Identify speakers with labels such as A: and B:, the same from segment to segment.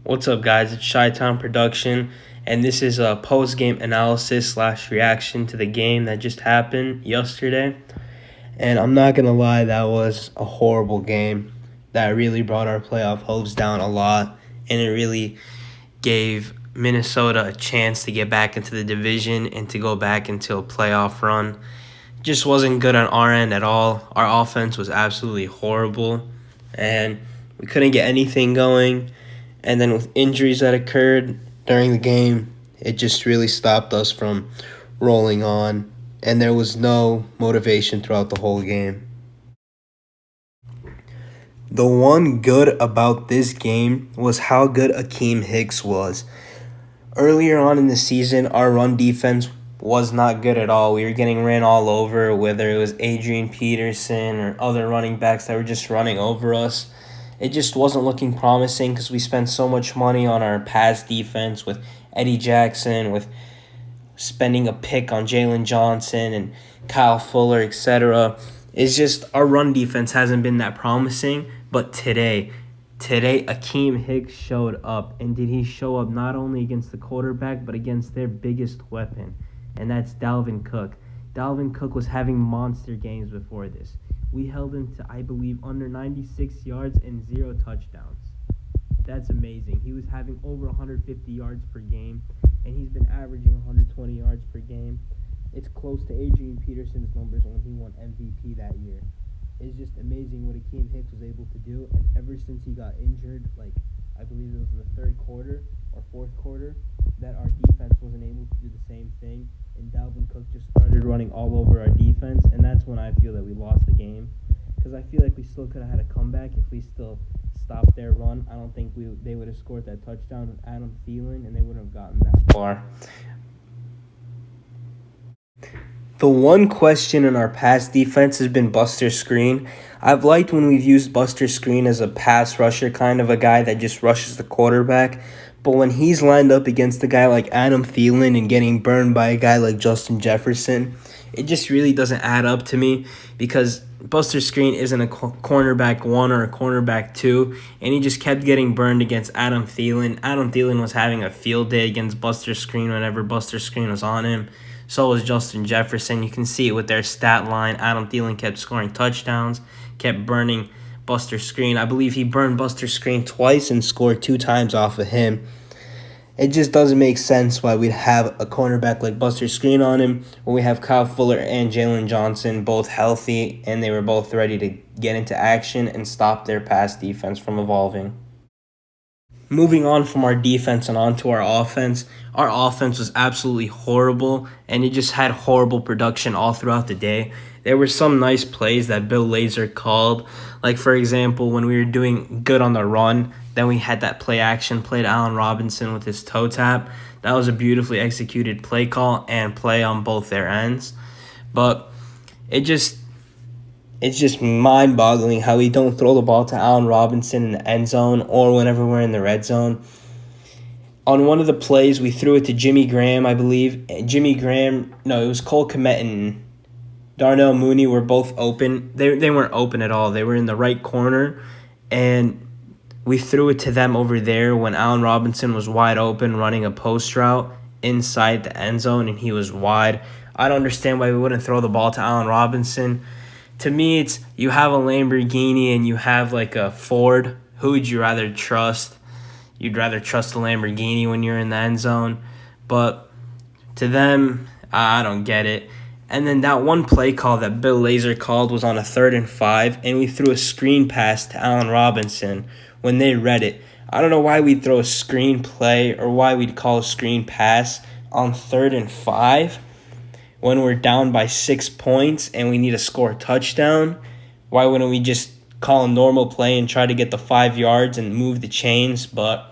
A: What's up, guys? It's Chi-Town Production, and this is a post-game analysis / reaction to the game that just happened yesterday. And I'm not going to lie, that was a horrible game that really brought our playoff hopes down a lot, and it really gave Minnesota a chance to get back into the division and to go back into a playoff run. Just wasn't good on our end at all. Our offense was absolutely horrible, and we couldn't get anything going. And then with injuries that occurred during the game, it just really stopped us from rolling on. And there was no motivation throughout the whole game. The one good about this game was how good Akeem Hicks was. Earlier on in the season, our run defense was not good at all. We were getting ran all over, whether it was Adrian Peterson or other running backs that were just running over us. It just wasn't looking promising because we spent so much money on our pass defense with Eddie Jackson, with spending a pick on Jalen Johnson and Kyle Fuller, etc. It's just our run defense hasn't been that promising. But today Akeem Hicks showed up. And did he show up not only against the quarterback but against their biggest weapon, and that's Dalvin Cook. Dalvin Cook was having monster games before this. We held him to, I believe, under 96 yards and 0 touchdowns. That's amazing. He was having over 150 yards per game, and he's been averaging 120 yards per game. It's close to Adrian Peterson's numbers when he won MVP that year. It's just amazing what Akeem Hicks was able to do, and ever since he got injured, I believe it was in the third quarter or fourth quarter, that our defense wasn't able to do the same thing, and Dalvin Cook just started running all over our defense, and that's when I feel that we lost the game, because I feel like we still could have had a comeback if we still stopped their run. I don't think they would have scored that touchdown with Adam Thielen, and they wouldn't have gotten that far. The one question in our pass defense has been Buster Screen. I've liked when we've used Buster Screen as a pass rusher, kind of a guy that just rushes the quarterback. But when he's lined up against a guy like Adam Thielen and getting burned by a guy like Justin Jefferson, it just really doesn't add up to me, because Buster Screen isn't a cornerback 1 or a cornerback 2, and he just kept getting burned against Adam Thielen. Adam Thielen was having a field day against Buster Screen whenever Buster Screen was on him. So was Justin Jefferson. You can see it with their stat line. Adam Thielen kept scoring touchdowns, kept burning Buster Screen. I believe he burned Buster Screen twice and scored 2 times off of him. It just doesn't make sense why we'd have a cornerback like Buster Screen on him when we have Kyle Fuller and Jalen Johnson both healthy, and they were both ready to get into action and stop their pass defense from evolving. Moving on from our defense and on to our offense was absolutely horrible, and it just had horrible production all throughout the day. There were some nice plays that Bill Lazor called, like, for example, when we were doing good on the run, then we had that play action play to Allen Robinson with his toe tap. That was a beautifully executed play call and play on both their ends. But it's just mind-boggling how we don't throw the ball to Allen Robinson in the end zone or whenever we're in the red zone. On one of the plays, we threw it to Jimmy Graham, I believe. It was Cole Kmet and Darnell Mooney were both open. They weren't open at all. They were in the right corner, and we threw it to them over there when Allen Robinson was wide open running a post route inside the end zone, and he was wide. I don't understand why we wouldn't throw the ball to Allen Robinson. To me, it's you have a Lamborghini and you have like a Ford. Who would you rather trust? You'd rather trust a Lamborghini when you're in the end zone. But to them, I don't get it. And then that one play call that Bill Lazor called was on a 3rd and 5, and we threw a screen pass to Allen Robinson when they read it. I don't know why we'd throw a screen play or why we'd call a screen pass on 3rd and 5. When we're down by 6 points and we need to score a touchdown. Why wouldn't we just call a normal play and try to get the 5 yards and move the chains? But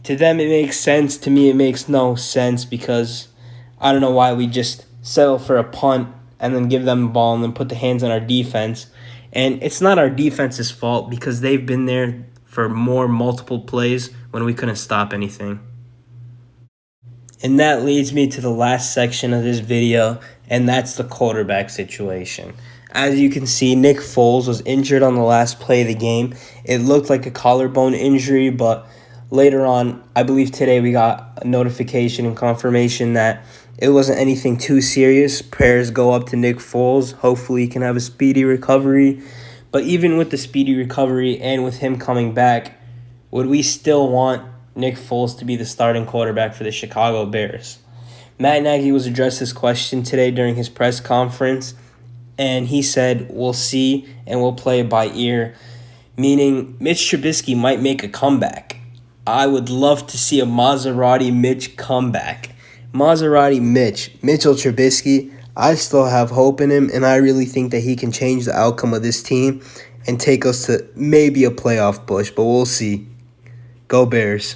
A: to them it makes sense. To me it makes no sense, because I don't know why we just settle for a punt and then give them the ball and then put the hands on our defense. And it's not our defense's fault, because they've been there for multiple plays when we couldn't stop anything. And that leads me to the last section of this video, and that's the quarterback situation. As you can see, Nick Foles was injured on the last play of the game. It looked like a collarbone injury, but later on, I believe today we got a notification and confirmation that it wasn't anything too serious. Prayers go up to Nick Foles. Hopefully he can have a speedy recovery. But even with the speedy recovery and with him coming back, would we still want Nick Foles to be the starting quarterback for the Chicago Bears? Matt Nagy was addressed this question today during his press conference, and he said, we'll see and we'll play it by ear, meaning Mitch Trubisky might make a comeback. I would love to see a Maserati Mitch comeback. Maserati Mitchell Trubisky, I still have hope in him, and I really think that he can change the outcome of this team and take us to maybe a playoff push, but we'll see. Go Bears.